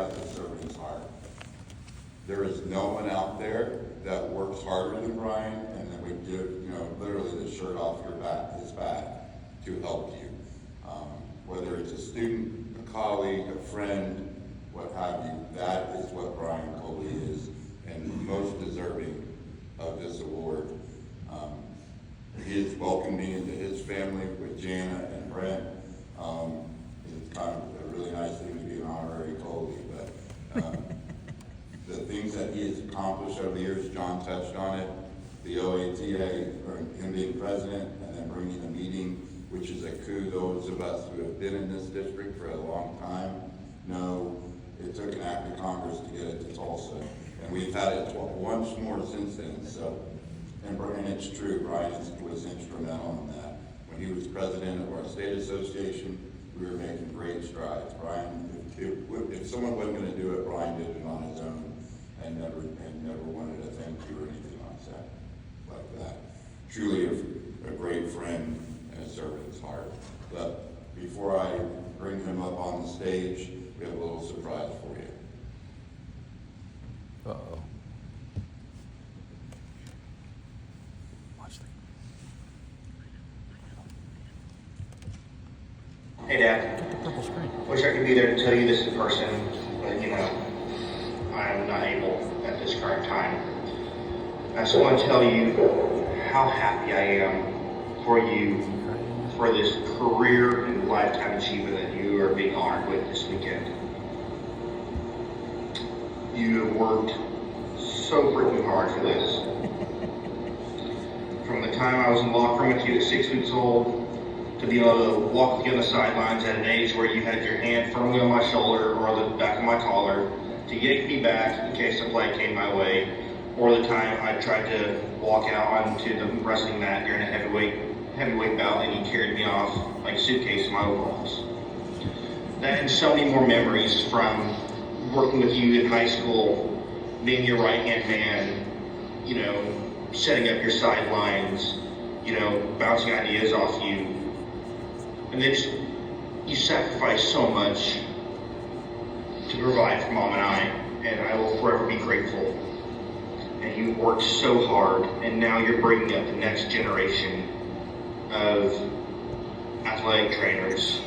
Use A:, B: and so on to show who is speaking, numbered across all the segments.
A: depth of serving his heart. There is no one out there that works harder than Brian and that would give, literally the shirt off his back to help you. Whether it's a student, a colleague, a friend, what have you, that is what Brian Coley is, and most deserving of this award. He has welcomed me into his family with Jana and Brent. It's kind of a really nice thing to be an honorary Coley, but the things that he has accomplished over the years, John touched on it, the OATA, or him being president, and then bringing the meeting, which is a coup. Those of us who have been in this district for a long time know it took an act of Congress to get it to Tulsa. And we've had it once more since then. So, and it's true, Brian was instrumental in that. When he was president of our state association, we were making great strides. Brian, if someone wasn't going to do it, Brian did it on his own and never wanted a thank you or anything like that. Truly a great friend and a servant's heart. But before I bring him up on the stage, we have a little surprise for you.
B: Uh-oh.
C: Hey Dad, wish I could be there to tell you this in person, but I am not able at this current time. I just want to tell you how happy I am for you for this career and lifetime achievement that you are being honored with this weekend. You have worked so freaking hard for this. From the time I was in the locker room with you at 6 weeks old, to be able to walk with you on the sidelines at an age where you had your hand firmly on my shoulder or the back of my collar, to yank me back in case a play came my way, or the time I tried to walk out onto the wrestling mat during a heavyweight bout and you carried me off like a suitcase in my overalls. That and so many more memories from working with you in high school, being your right-hand man, setting up your sidelines, bouncing ideas off you. And then you sacrifice so much to provide for Mom and I will forever be grateful. And you worked so hard, and now you're bringing up the next generation of athletic trainers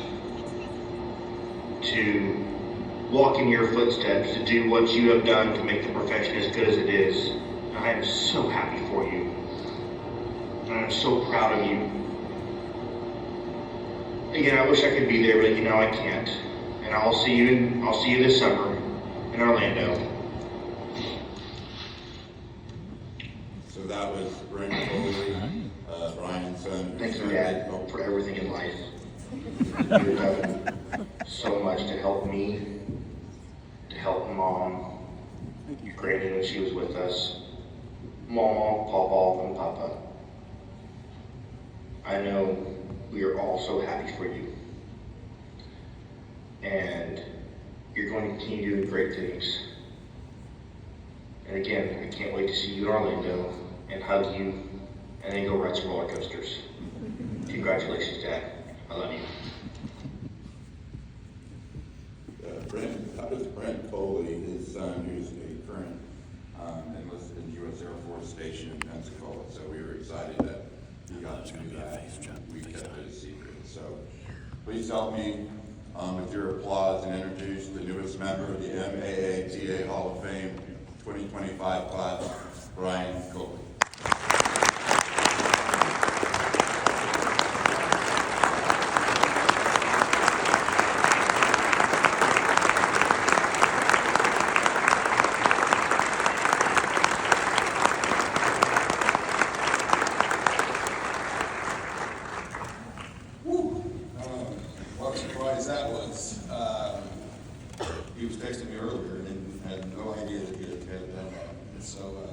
C: to walk in your footsteps, to do what you have done to make the profession as good as it is. And I am so happy for you. And I'm so proud of you. Again, I wish I could be there, but I can't. And I'll see you this summer in Orlando.
A: So that was Brent Coley, Brian's son.
C: Thanks, Dad, for everything in life. You've done so much to help me, to help Mom, Brandon when she was with us, Mama, Papa, and Papa. I know we are all so happy for you. And you're going to continue doing great things. And again, I can't wait to see you in Orlando and hug you and then go ride some roller coasters. Congratulations, Dad. I love you.
A: That was Brent Coley, his son, who's a current enlisted U.S. Air Force station in Pensacola. So we were excited that he got to do that. We kept it a secret. So please help me with your applause and introduce the newest member of the MAATA Hall of Fame 2025 class, Brian Coley.
D: What a surprise that was. He was texting me earlier and had no idea that he had done that. And so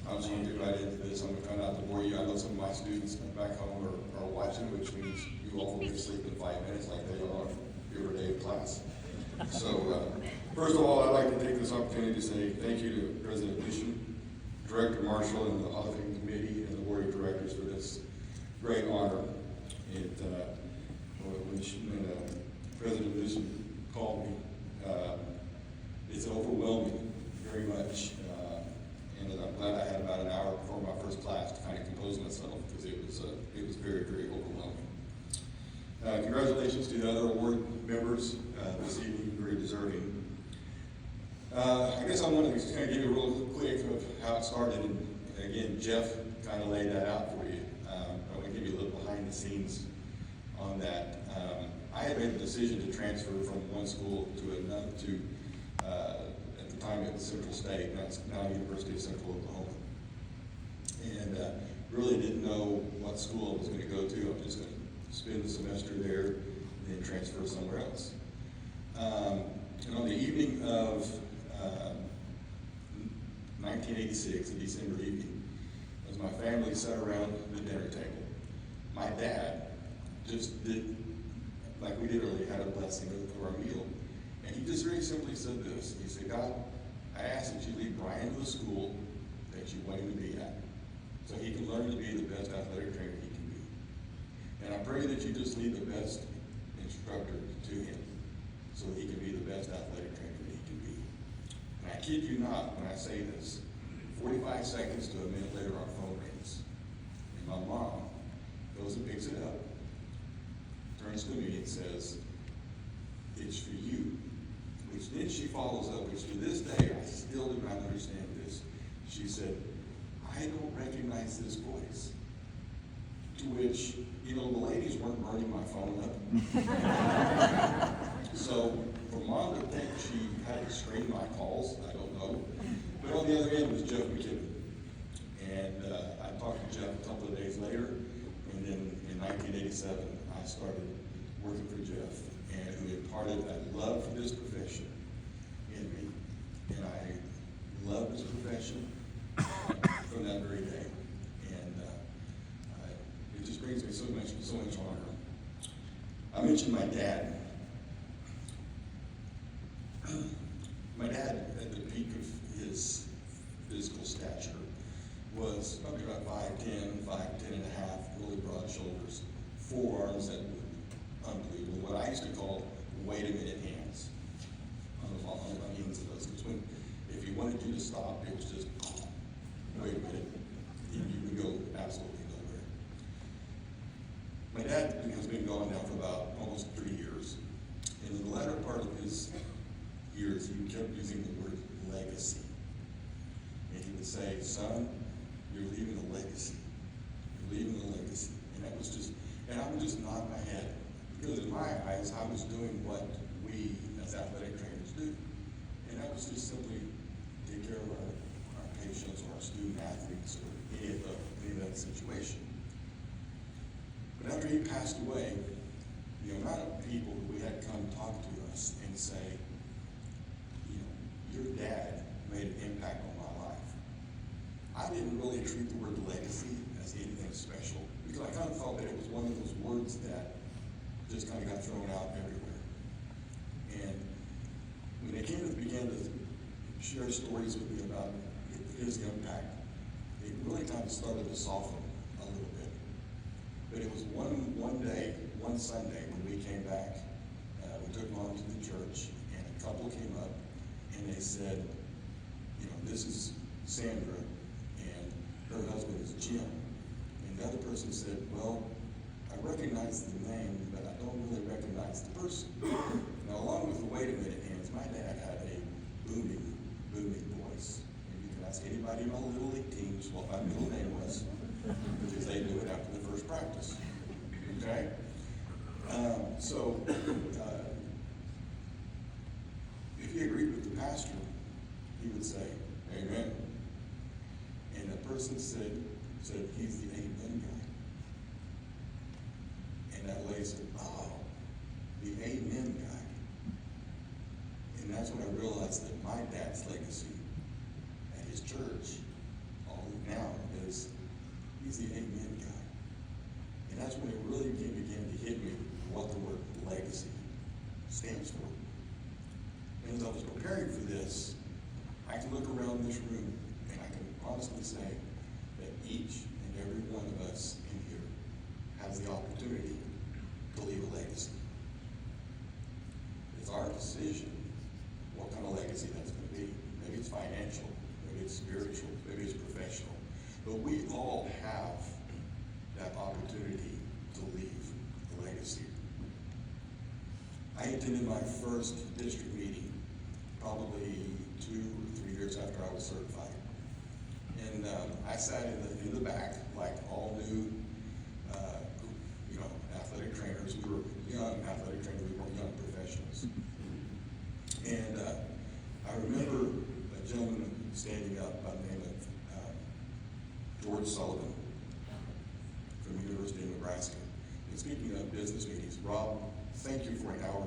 D: I was going to get right into this. I'm going to try not to bore you. I know some of my students back home are watching, which means you all will be asleep in 5 minutes like they are every day of class. So first of all, I'd like to take this opportunity to say thank you to President Newman, Director Marshall, and the HOF Induction Committee and the Board of Directors for this great honor. When President Newman called me. It's overwhelming, very much. And I'm glad I had about an hour before my first class to kind of compose myself, because it was very, very overwhelming. Congratulations to the other award members this evening, very deserving. I guess I want to just kind of give you a real quick of how it started. And again, Jeff kind of laid that out for you. I want to give you a little behind the scenes on that. I had made the decision to transfer from one school to another, at the time it was Central State, now University of Central Oklahoma. And really didn't know what school I was going to go to. I was just going to spend the semester there and then transfer somewhere else. And on the evening of 1986, a December evening, as my family sat around the dinner table, my dad just did, like we did earlier, had a blessing of our meal. And he just very simply said this. He said, God, I ask that you lead Brian to the school that you want him to be at, so he can learn to be the best athletic trainer he can be. And I pray that you just lead the best instructor to him, so he can be the best athletic trainer that he can be. And I kid you not when I say this, 45 seconds to a minute later our phone rings. And my mom goes and picks it up, turns to me and says, it's for you. Which then she follows up, which to this day I still do not understand this. She said, I don't recognize this voice. To which, the ladies weren't burning my phone up. So for mom to think she had to screen my calls, I don't know. But on the other end was Jeff McKibben. And I talked to Jeff a couple of days later, and then in 1987, I started working for Jeff, and who imparted a love for this profession in me. And I love this profession from that very day. And it just brings me so much honor. I mentioned my dad. My dad, at the peak of his physical stature, was probably about 5'10", 5'10 and a half, really broad shoulders, forearms that were unbelievable. What I used to call wait a minute hands. I don't know if I'm means of those, because if he wanted you to stop, it was just wait a minute, and you would go absolutely nowhere. My dad has been gone now for about almost 3 years. And in the latter part of his years, he kept using the word legacy. And he would say, son, you're leaving a legacy. You're leaving a legacy. And that was just, and I would just nod my head. Because in my eyes, I was doing what we as athletic trainers do. And that was just simply take care of our patients or our student athletes or any of that situation. But after he passed away, the amount of people that we had come talk to us and say, your dad made an impact on my life. I didn't really treat the word legacy as anything special, because I kind of thought that it was one of those words that just kind of got thrown out everywhere. And when they began to share stories with me about his impact, it really kind of started to soften a little bit. But it was one day, one Sunday, when we came back, we took mom to the church, and a couple came up, and they said, this is Sandra, and her husband is Jim. And the other person said, well, I recognize the name, but I don't really recognize the person. Now, along with the wait a minute hands, my dad had a booming voice. And you can ask anybody in my Little League teams what my middle name was, because they do it after the first practice. Okay? If he agreed with the pastor, he would say, amen. And the person said he's the amen guy. And that lady said, oh, the amen guy. And that's when I realized that my dad's legacy at his church, all now, is he's the amen guy. And that's when it really began to hit me what the word legacy stands for. And as I was preparing for this, I can look around this room and I can honestly say that each and every one of us in here has the opportunity to leave a legacy. It's our decision what kind of legacy that's going to be. Maybe it's financial, maybe it's spiritual, maybe it's professional. But we all have that opportunity to leave a legacy. I attended my first district meeting probably 2 or 3 years after I was certified. And I sat in the back like all new, athletic trainers. We were young athletic trainers, we weren't young professionals. And I remember a gentleman standing up by the name of George Sullivan from the University of Nebraska. And speaking of business meetings, Rob, thank you for an hour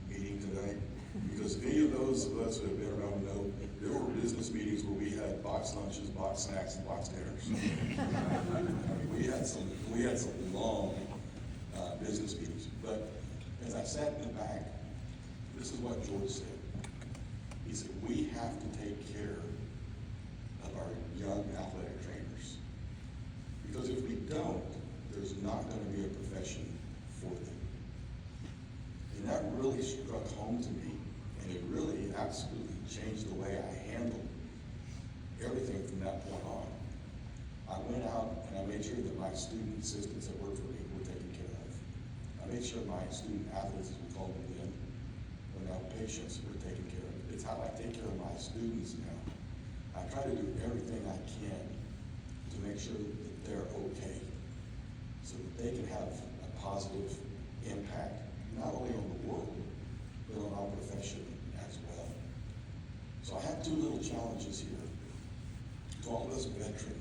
D: meeting today. Because any of those of us who have been around know there were business meetings where we had box lunches, box snacks, and box dinners. I mean, we had some long business meetings. But as I sat in the back, this is what George said. He said, we have to take care of our young athletic trainers. Because if we don't, there's not going to be a profession for them. And that really struck home to me. And it really absolutely changed the way I handled everything from that point on. I went out and I made sure that my student assistants that worked for me were taken care of. I made sure my student athletes, as we call them then, or now patients, were taken care of. It's how I take care of my students now. I try to do everything I can to make sure that they're okay, so that they can have a positive impact, not only on the world, but on our profession as well. So I have 2 little challenges here to all of us veteran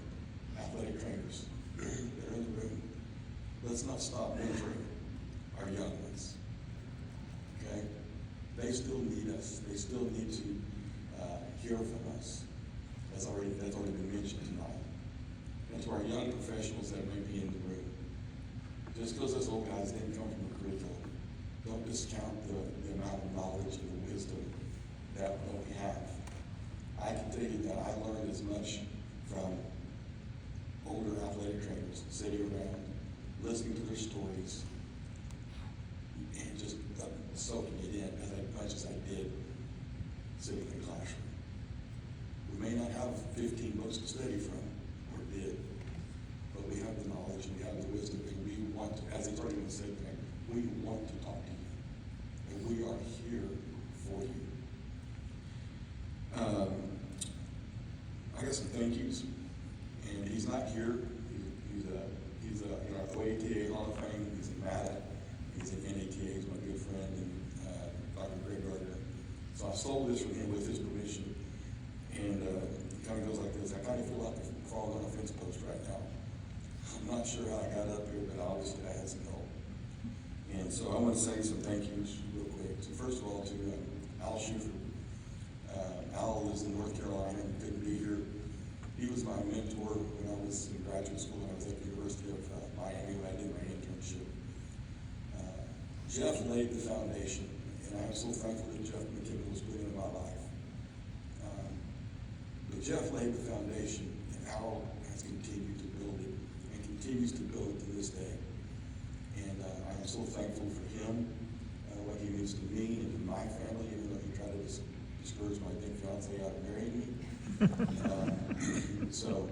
D: athletic trainers that are in the room. Let's not stop mentoring our young ones, okay? They still need us. They still need to hear from us, as already been mentioned tonight. And to our young professionals that may be in the room, just because us old guys didn't come from a curriculum, don't discount the amount of knowledge and the wisdom that we have. I can tell you that I learned as much from older athletic trainers sitting around, listening to their stories, and just soaking it in as much as I did sitting in the classroom. We may not have 15 books to study from, or did, but we have the knowledge and we have the wisdom, and we want to, as it's already been said, we want to talk to you, and we are here for you. I got some thank yous, and he's not here. He's in our OATA Hall of Fame. He's in MAATA. He's in NATA. He's my good friend, and Dr. Greg Gardner. So I stole this from him with his permission, and it kind of goes like this. I kind of feel like I'm crawling on a fence post right now. I'm not sure how I got up here, but obviously I had some help. And so I want to say some thank yous real quick. So first of all, to Al Schuford. Al lives in North Carolina and couldn't be here. He was my mentor when I was in graduate school, when I was at the University of Miami when I did my internship. Jeff laid the foundation, and I'm so thankful that Jeff McKibben was put into my life. But Jeff laid the foundation, and Al has continued to build it, and continues to build it to this day. And I am so thankful for him, what he means to me and to my family, even though he tried to discourage my then fiance out of marrying me. So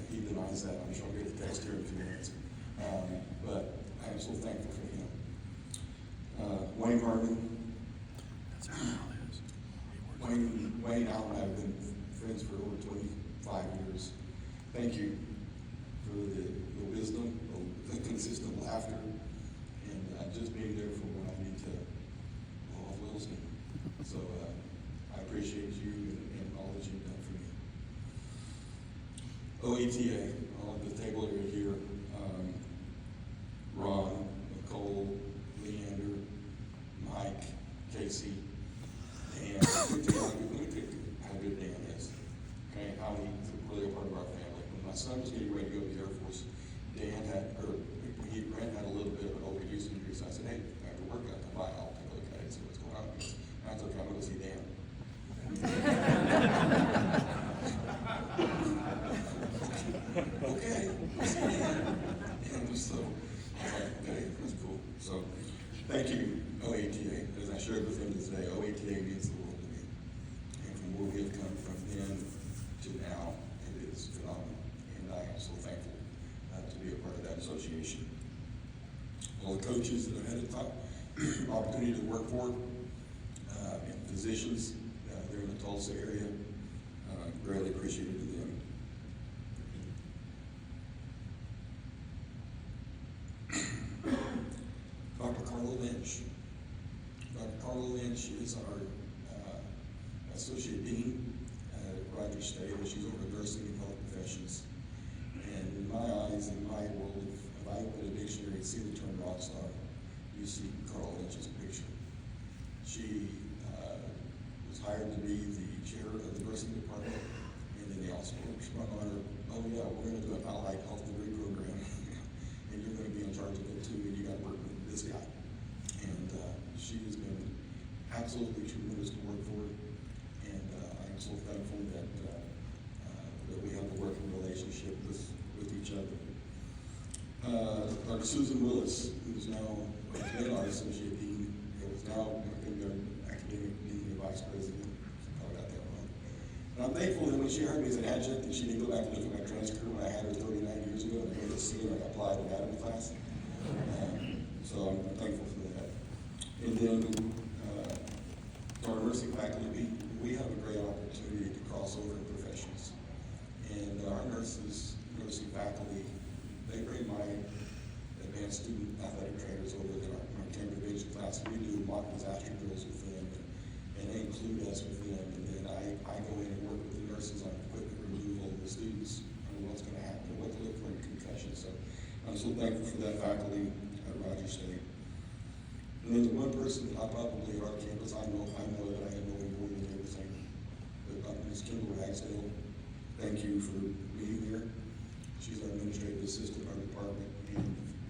D: he denies that. I'm sure I'll get a text here in a few minutes. But I am so thankful for him. Wayne Harmon. Wayne, Al, and I have been friends for over 25 years. Thank you for the wisdom, the consistent laughter, and just being there for when I need to blow off little steam. So I appreciate you and all that you've done for me. OETA, on the table area here, Ron, Nicole, Leander, Mike, Casey, Dan. Let me tell you how good Dan is. Okay, how he's really a part of our family. When my son was getting ready to go to the Air Force, Brent had a little bit of an overuse injury, so I said, hey, after work, I'll come by, I'll take a look at it and see what's going on. He goes, that's okay, I'm going to see Dan. Okay, see Dan. And so, I was like, okay, that's cool. So, thank you, OATA. As I shared with him today, OATA opportunity to work for, and physicians there in the Tulsa area. Greatly appreciated to them. Dr. Carla Lynch. Dr. Carla Lynch is our Associate Dean at Rogers State. She's over nursing and health professions. And in my eyes, in my world, if I open a dictionary and see the term rock star, you see Carla Lynch's picture. She was hired to be the chair of the nursing department, and then they also sprung on her, oh yeah, we're going to do an allied health degree program, and you're going to be in charge of it too, and you got to work with this guy. And she has been absolutely tremendous to work for, and I'm so thankful that that we have a working relationship with each other. Dr. Susan Willis, who's now been our associate dean, is now going to be our academic dean and vice president. I got that wrong. And I'm thankful that when she heard me as an adjunct, that she didn't go back and look at my transcript when I had her 39 years ago, and I made it see when I applied to anatomy class. So I'm thankful for that. And then to our nursing faculty, we have a great opportunity to cross over in professions. And our nursing faculty, they bring my advanced student athletic trainers over to our camp division class. We do mock disaster drills with them, and they include us with them. And then I go in and work with the nurses on equipment removal of the students on what's going to happen, what to look for in concussion. So I'm so thankful for that faculty at Rogers State. And then the one person that I probably at our campus, I know that I know more than everything. But Ms. Kendall Ragsdale, thank you for being here. She's our administrative assistant in our department. And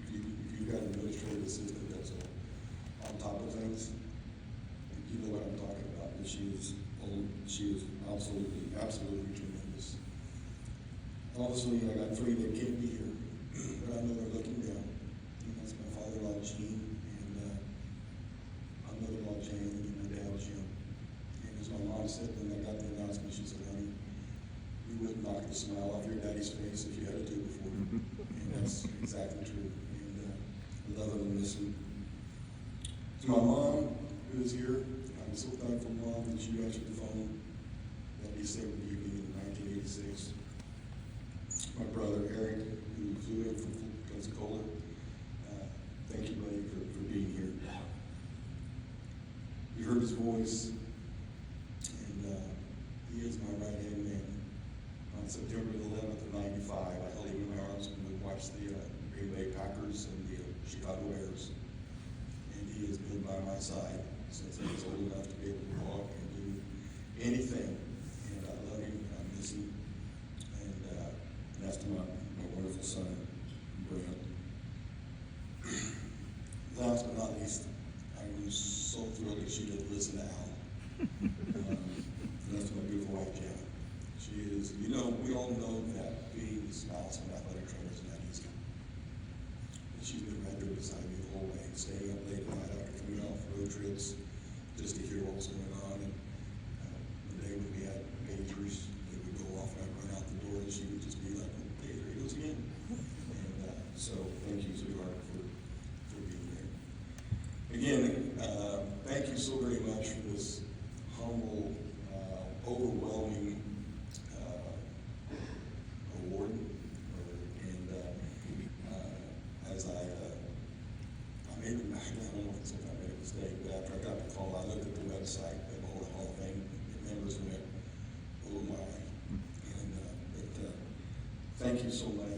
D: if you've got an administrative assistant that's on top of things, you know what I'm talking about. But she is absolutely tremendous. Obviously, I got three that can't be here, but I know they're looking down. And that's my father-in-law, Gene, and my mother-in-law, Jane, and my dad, Jim. And as my mom said when I got the announcement, she said, honey, you wouldn't knock the smile off your daddy's face if you had a tube before. And that's exactly true. And I love him and miss him. To my mom, who is here, I'm so thankful, Mom, that you answered the phone that December evening in 1986. My brother, Eric, who flew in from Coley, thank you, buddy, for being here. You heard his voice, and he is my right-hand man. On September 11th of '95, I held him in my arms when we watched the Green Bay Packers and the Chicago Bears. And he has been by my side since I was old enough to be able to walk and do anything. And I love him, and I miss him. And that's to my wonderful son, Brent. Last but not least, I was so thrilled that she did listen to Al. And that's my beautiful wife, Janet. She is, we all know that being the spouse of an athletic trainer is not easy. And she's been right there beside me the whole way, staying up late at night after coming off road trips just to hear what was going on. And the day when we had pagers, they would go off and I'd run out the door and she would just be like, hey, there he goes again. And so thank you, sweetheart, for being there. Again, thank you so very much for this humble, overwhelming award. And as I made, I don't know if I made a mistake, but after I got the call, I looked at the website of the Hall of Fame members and went, oh my. And thank you so much.